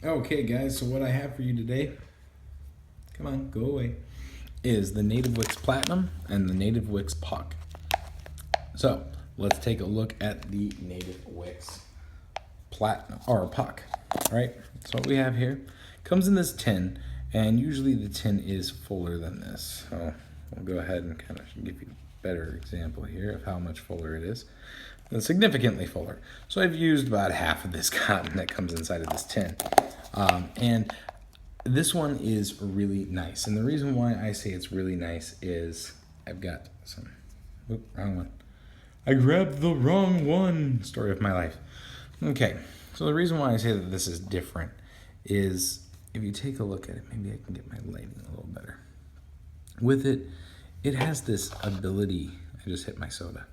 Okay, guys, so what I have for you today, come on, go away, is the Native Wicks Platinum and the Native Wicks Puck. So let's take a look at the Native Wicks Platinum, or Puck. All right, so what we have here comes in this tin, and usually the tin is fuller than this. So we'll go ahead and kind of give you a better example here of how much fuller it is. It's significantly fuller. So I've used about half of this cotton that comes inside of this tin. And this one is really nice. And the reason why I say it's really nice is I've got some, wrong one. I grabbed the wrong one. Story of my life. Okay, so the reason why I say that this is different is if you take a look at it, maybe I can get my lighting a little better. With it, it has this ability, I just hit my soda,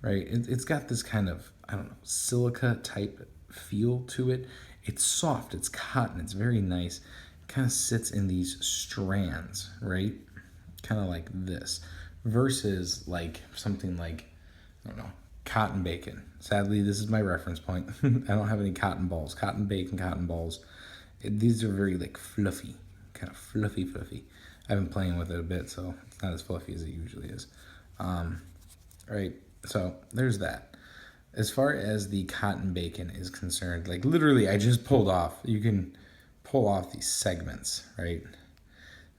right? It's got this kind of, I don't know, silica type feel to it. It's soft, it's cotton, it's very nice. It kind of sits in these strands, right? Kind of like this, versus like something like, I don't know, cotton bacon. Sadly, this is my reference point. I don't have any cotton balls. Cotton bacon, cotton balls. These are very like fluffy, kind of fluffy. I've been playing with it a bit, so it's not as fluffy as it usually is. Right, so there's that. As far as the cotton bacon is concerned, like literally I just pulled off, you can pull off these segments, right?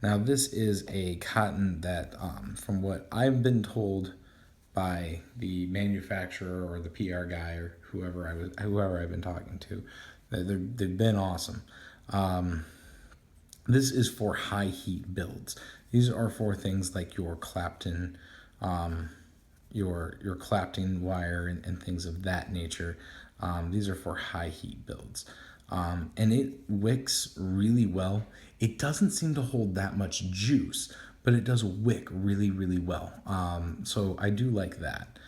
Now this is a cotton that, from what I've been told by the manufacturer or the PR guy or whoever I've been talking to, they've been awesome. This is for high heat builds. These are for things like your Clapton, your Clapton wire and things of that nature. These are for high heat builds. And it wicks really well. It doesn't seem to hold that much juice, but it does wick really well. So I do like that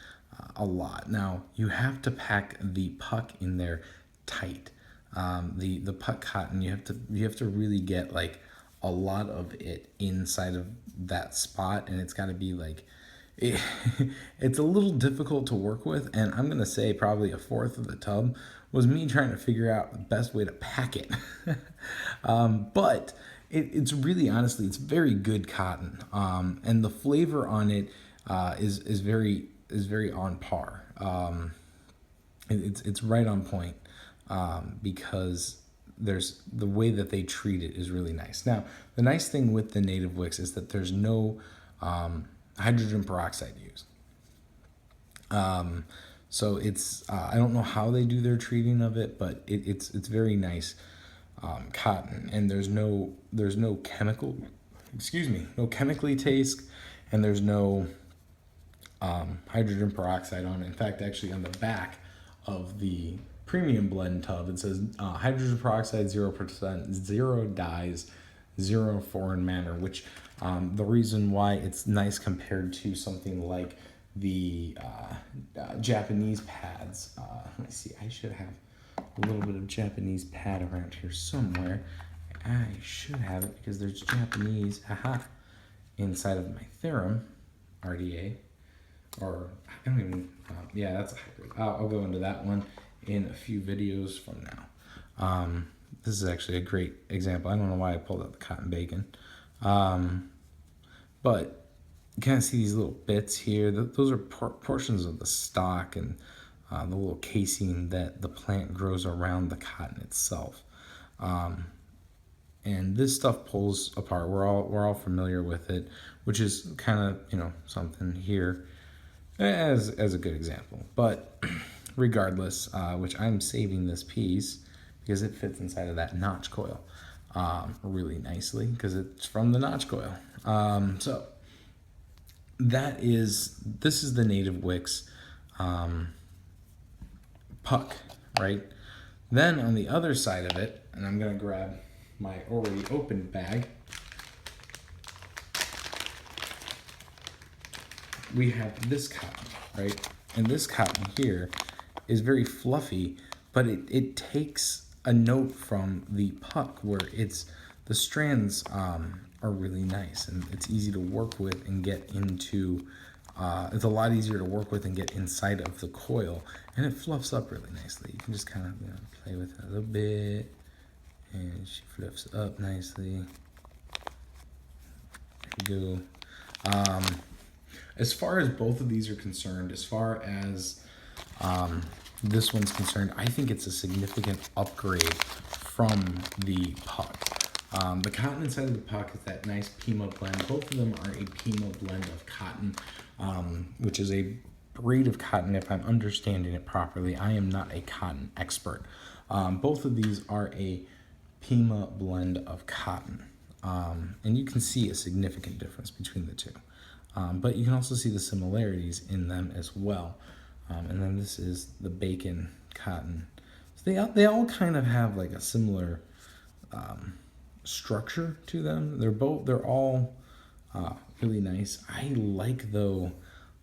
a lot. Now you have to pack the puck in there tight. The puck cotton, you have to really get like a lot of it inside of that spot, and it's got to be like, it's a little difficult to work with, and I'm gonna say probably a fourth of the tub was me trying to figure out the best way to pack it. But it's really, honestly, it's very good cotton, and the flavor on it is very on par. It's right on point, because there's the way that they treat it is really nice. Now, the nice thing with the Native Wicks is that there's no hydrogen peroxide used. So it's I don't know how they do their treating of it, but it's very nice cotton, and there's no chemical, no chemically taste, and there's no hydrogen peroxide on it. In fact, actually on the back of the premium blend tub, it says hydrogen peroxide 0%, 0 dyes, 0 foreign matter, which the reason why it's nice compared to something like the Japanese pads. Let me see, I should have a little bit of Japanese pad around here somewhere. I should have it because there's Japanese, inside of my Theorem RDA, or I don't even, yeah, that's a hybrid. I'll go into that one in a few videos from now. This is actually a great example. I don't know why I pulled out the cotton bacon. But you kind of see these little bits here. Those are portions of the stalk and the little casing that the plant grows around the cotton itself. And this stuff pulls apart. We're all familiar with it, which is kind of, something here as a good example. But regardless, which I'm saving this piece because it fits inside of that notch coil really nicely because it's from the notch coil. So this is the Native Wicks puck, right? Then on the other side of it, and I'm gonna grab my already opened bag, we have this cotton, right? And this cotton here is very fluffy, but it takes a note from the puck where the strands are really nice, and it's easy to work with and get into. It's a lot easier to work with and get inside of the coil, and it fluffs up really nicely. You can just kind of play with it a little bit And she flips up nicely. There you go. As far as both of these are concerned, as far as this one's concerned, I think it's a significant upgrade from the puck. The cotton inside of the puck is that nice Pima blend. Both of them are a Pima blend of cotton, which is a breed of cotton, if I'm understanding it properly. I am not a cotton expert. Both of these are a Pima blend of cotton. And you can see a significant difference between the two. But you can also see the similarities in them as well. And then this is the bacon cotton. So they all kind of have like a similar structure to them. They're all really nice. I like though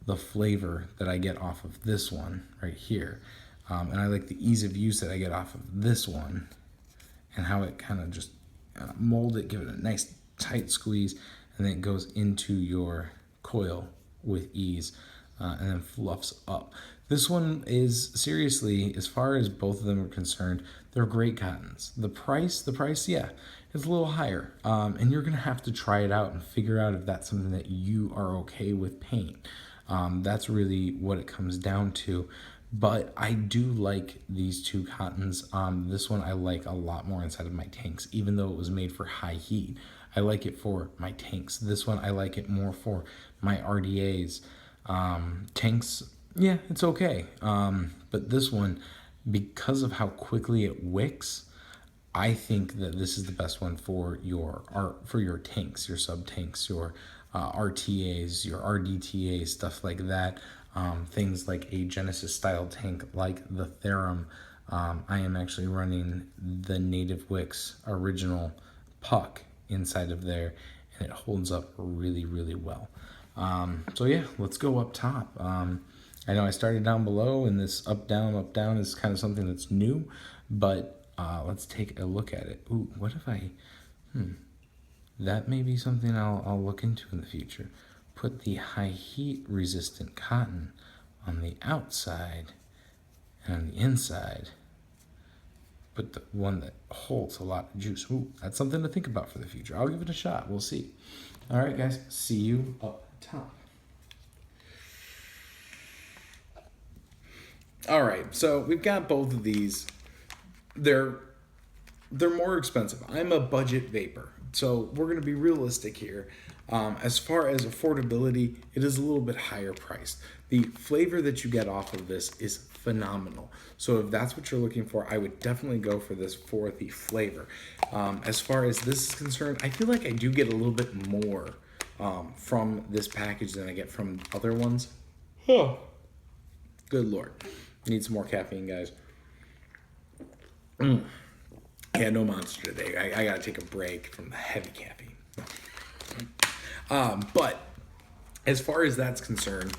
the flavor that I get off of this one right here. And I like the ease of use that I get off of this one and how it kind of just mold it, give it a nice tight squeeze, and then it goes into your coil with ease and then fluffs up. This one is, seriously, as far as both of them are concerned, they're great cottons. The price, yeah, is a little higher. And you're gonna have to try it out and figure out if that's something that you are okay with paying. That's really what it comes down to. But I do like these two cottons. This one I like a lot more inside of my tanks, even though it was made for high heat. I like it for my tanks. This one I like it more for my RDAs. Tanks, yeah, it's okay. But this one, because of how quickly it wicks, I think that this is the best one for your tanks, your sub tanks, your RTAs, your RDTAs, stuff like that. Things like a Genesis style tank like the Therum. I am actually running the Native Wicks original puck inside of there, and it holds up really, really well. So yeah, let's go up top. I know I started down below, and this up, down is kind of something that's new, but let's take a look at it. Ooh, what if that may be something I'll look into in the future. Put the high heat resistant cotton on the outside and on the inside. Put the one that holds a lot of juice. Ooh, that's something to think about for the future. I'll give it a shot. We'll see. All right, guys. See you up top. All right, so we've got both of these. They're more expensive. I'm a budget vapor, so we're going to be realistic here. As far as affordability, it is a little bit higher priced. The flavor that you get off of this is phenomenal. So if that's what you're looking for, I would definitely go for this for the flavor. As far as this is concerned, I feel like I do get a little bit more from this package than I get from other ones. Oh, good Lord. Need some more caffeine, guys. Yeah, no Monster today. I gotta take a break from the heavy caffeine. But as far as that's concerned,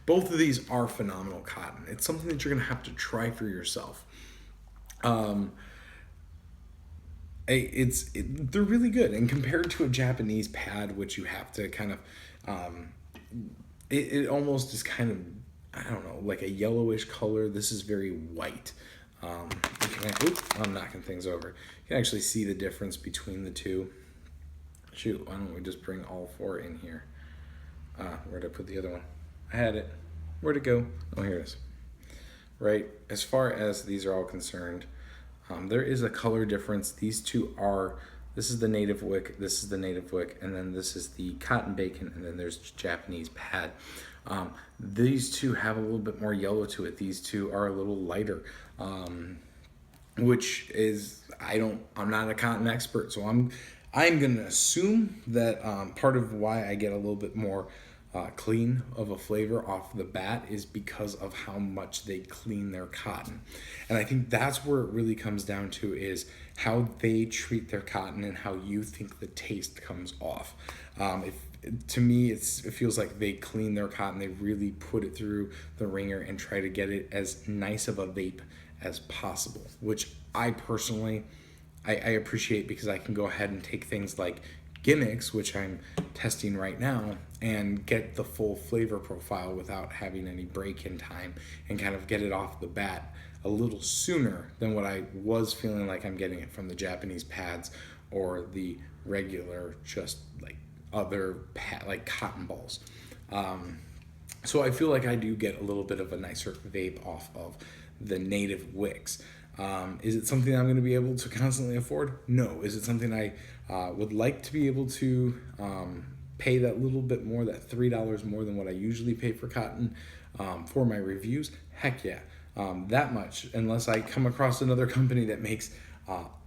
both of these are phenomenal cotton. It's something that you're gonna have to try for yourself. They're really good, and compared to a Japanese pad, which you have to kind of, it almost is kind of, I don't know, like a yellowish color. This is very white. I'm knocking things over. You can actually see the difference between the two. Shoot, why don't we just bring all four in here? Where'd I put the other one? I had it. Where'd it go? Oh, here it is. Right, as far as these are all concerned, there is a color difference. These two are, this is the Native Wick, this is the Native Wick, and then this is the Cotton Bacon, and then there's Japanese Pad. These two have a little bit more yellow to it. These two are a little lighter, which is, I'm not a cotton expert, so I'm gonna assume that part of why I get a little bit more clean of a flavor off the bat is because of how much they clean their cotton. And I think that's where it really comes down to, is how they treat their cotton and how you think the taste comes off. To me, it feels like they clean their cotton. They really put it through the ringer and try to get it as nice of a vape as possible, which I personally, I appreciate, because I can go ahead and take things like gimmicks, which I'm testing right now, and get the full flavor profile without having any break in time, and kind of get it off the bat a little sooner than what I was feeling like I'm getting it from the Japanese pads or the regular, just like other like cotton balls. So I feel like I do get a little bit of a nicer vape off of the native Wicks. Is it something I'm going to be able to constantly afford? No. Is it something I would like to be able to pay that little bit more, that $3 more than what I usually pay for cotton for my reviews? Heck yeah. That much, unless I come across another company that makes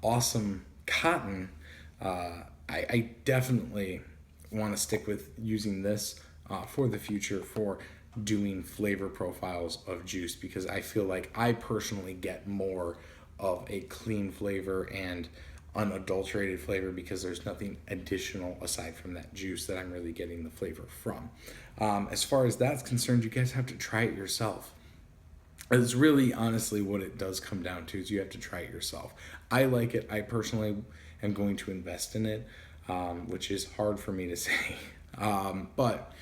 awesome cotton, I definitely want to stick with using this for the future for doing flavor profiles of juice, because I feel like I personally get more of a clean flavor and unadulterated flavor because there's nothing additional aside from that juice that I'm really getting the flavor from. As far as that's concerned, you guys have to try it yourself. It's really honestly what it does come down to, is you have to try it yourself. I like it. I personally am going to invest in it, which is hard for me to say. But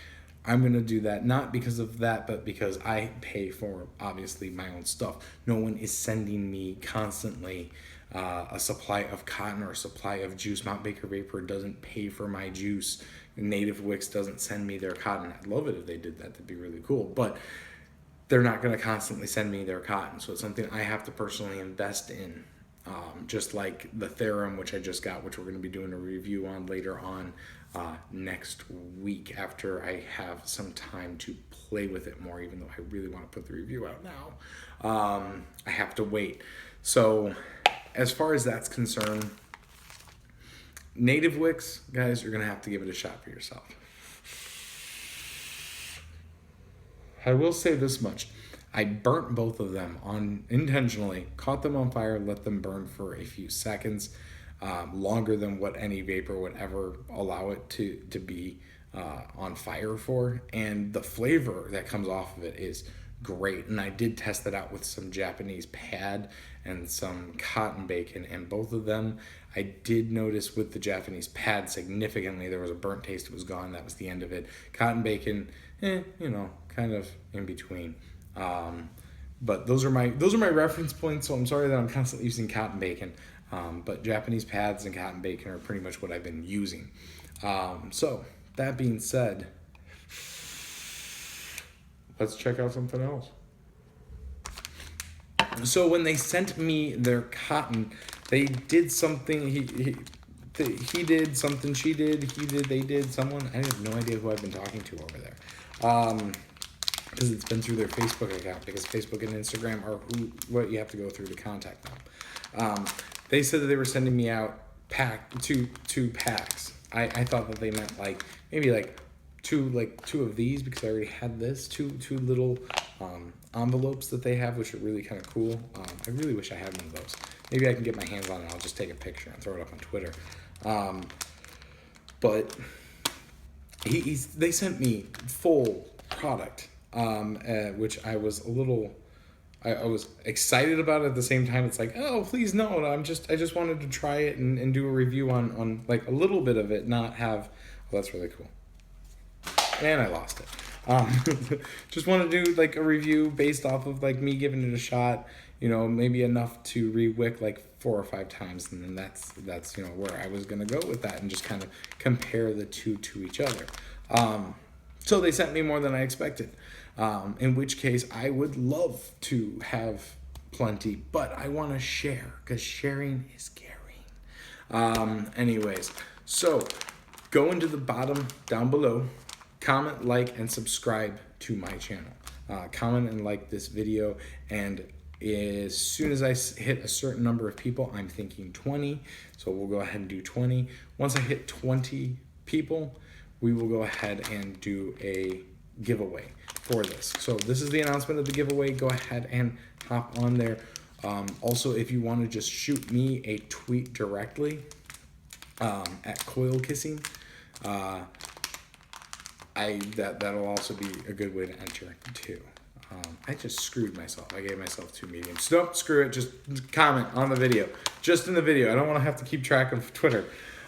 I'm going to do that, not because of that, but because I pay for, obviously, my own stuff. No one is sending me constantly a supply of cotton or a supply of juice. Mount Baker Vapor doesn't pay for my juice. Native Wicks doesn't send me their cotton. I'd love it if they did that. That'd be really cool. But they're not going to constantly send me their cotton. So it's something I have to personally invest in. Just like the Theorem, which I just got, which we're going to be doing a review on later on next week after I have some time to play with it more, even though I really want to put the review out now. I have to wait. So as far as that's concerned, Native Wicks, guys, you're going to have to give it a shot for yourself. I will say this much. I burnt both of them on intentionally, caught them on fire, let them burn for a few seconds, longer than what any vapor would ever allow it to be on fire for. And the flavor that comes off of it is great. And I did test it out with some Japanese pad and some cotton bacon, and both of them, I did notice with the Japanese pad significantly there was a burnt taste. It was gone. That was the end of it. Cotton bacon, kind of in between. But those are my reference points. So I'm sorry that I'm constantly using cotton bacon. But Japanese pads and cotton bacon are pretty much what I've been using. So that being said, let's check out something else. So when they sent me their cotton, they did something. He did something. She did. He did. They did. Someone. I have no idea who I've been talking to over there. Because it's been through their Facebook account, because Facebook and Instagram are what you have to go through to contact them. They said that they were sending me out two packs. I thought that they meant maybe two of these, because I already had this, two little envelopes that they have, which are really kind of cool. I really wish I had one of those. Maybe I can get my hands on it. I'll just take a picture and throw it up on Twitter. But they sent me full product, which I was a little, I was excited about it. At the same time, it's like, oh, please no, I just wanted to try it and do a review on like a little bit of it, not have, well, that's really cool. And I lost it. Just want to do like a review based off of like me giving it a shot, maybe enough to re-wick like 4 or 5 times. And then that's where I was going to go with that, and just kind of compare the two to each other. So they sent me more than I expected, in which case I would love to have plenty, but I want to share, because sharing is caring. Anyways, so go into the bottom down below, comment, like, and subscribe to my channel. Comment and like this video, and as soon as I hit a certain number of people, I'm thinking 20, so we'll go ahead and do 20. Once I hit 20 people, we will go ahead and do a giveaway for this. So this is the announcement of the giveaway. Go ahead and hop on there. Also, if you want to just shoot me a tweet directly at Coil Kissing, that'll also be a good way to enter too. I just screwed myself. I gave myself 2 mediums. Nope, screw it. Just comment on the video. Just in the video. I don't want to have to keep track of Twitter.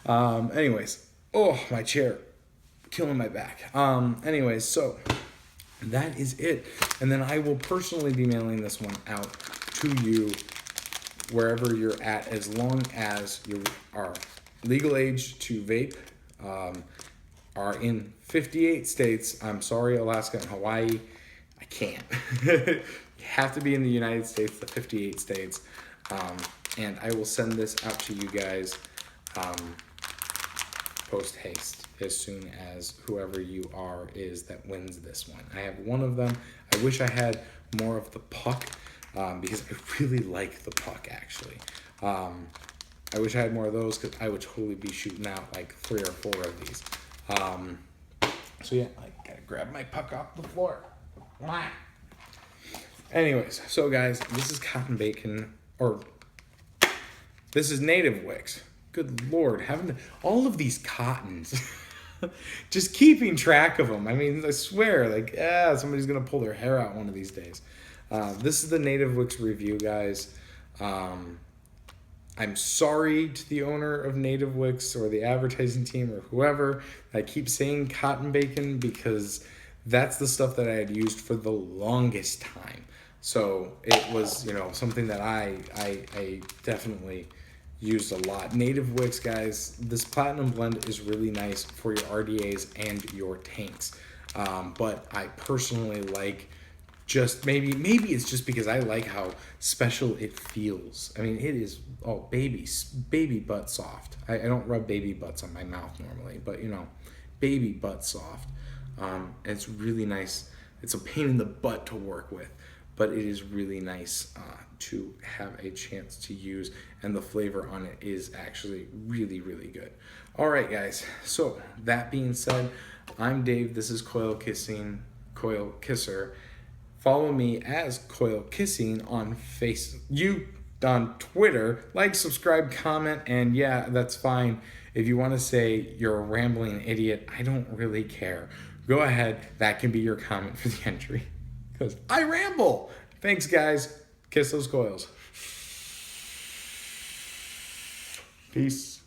Anyways. Oh, my chair. Killing my back. Anyways, so that is it. And then I will personally be mailing this one out to you wherever you're at, as long as you are legal age to vape, are in 58 states. I'm sorry, Alaska and Hawaii, I can't. You have to be in the United States, the 58 states. And I will send this out to you guys post haste as soon as whoever you are is that wins this one. I have one of them. I wish I had more of the puck because I really like the puck, actually. I wish I had more of those because I would totally be shooting out like 3 or 4 of these. So yeah, I gotta grab my puck off the floor. Anyways, so guys, this is cotton bacon, or this is native Wicks. Good Lord, having all of these cottons, just keeping track of them. I mean, I swear, like, somebody's gonna pull their hair out one of these days. This is the native Wicks review, guys. I'm sorry to the owner of Native Wicks or the advertising team or whoever. I keep saying cotton bacon because that's the stuff that I had used for the longest time. So it was, something that I definitely used a lot. Native Wicks, guys, this platinum blend is really nice for your RDAs and your tanks. But I personally like just maybe it's just because I like how special it feels. I mean, it is baby butt soft. I don't rub baby butts on my mouth normally, but baby butt soft. And it's really nice. It's a pain in the butt to work with, but it is really nice to have a chance to use, and the flavor on it is actually really, really good. All right, guys. So that being said, I'm Dave. This is Coil Kisser. Follow me as Coil Kissing on on Twitter. Like, subscribe, comment, and yeah, that's fine. If you want to say you're a rambling idiot, I don't really care. Go ahead. That can be your comment for the entry. Because I ramble. Thanks, guys. Kiss those coils. Peace.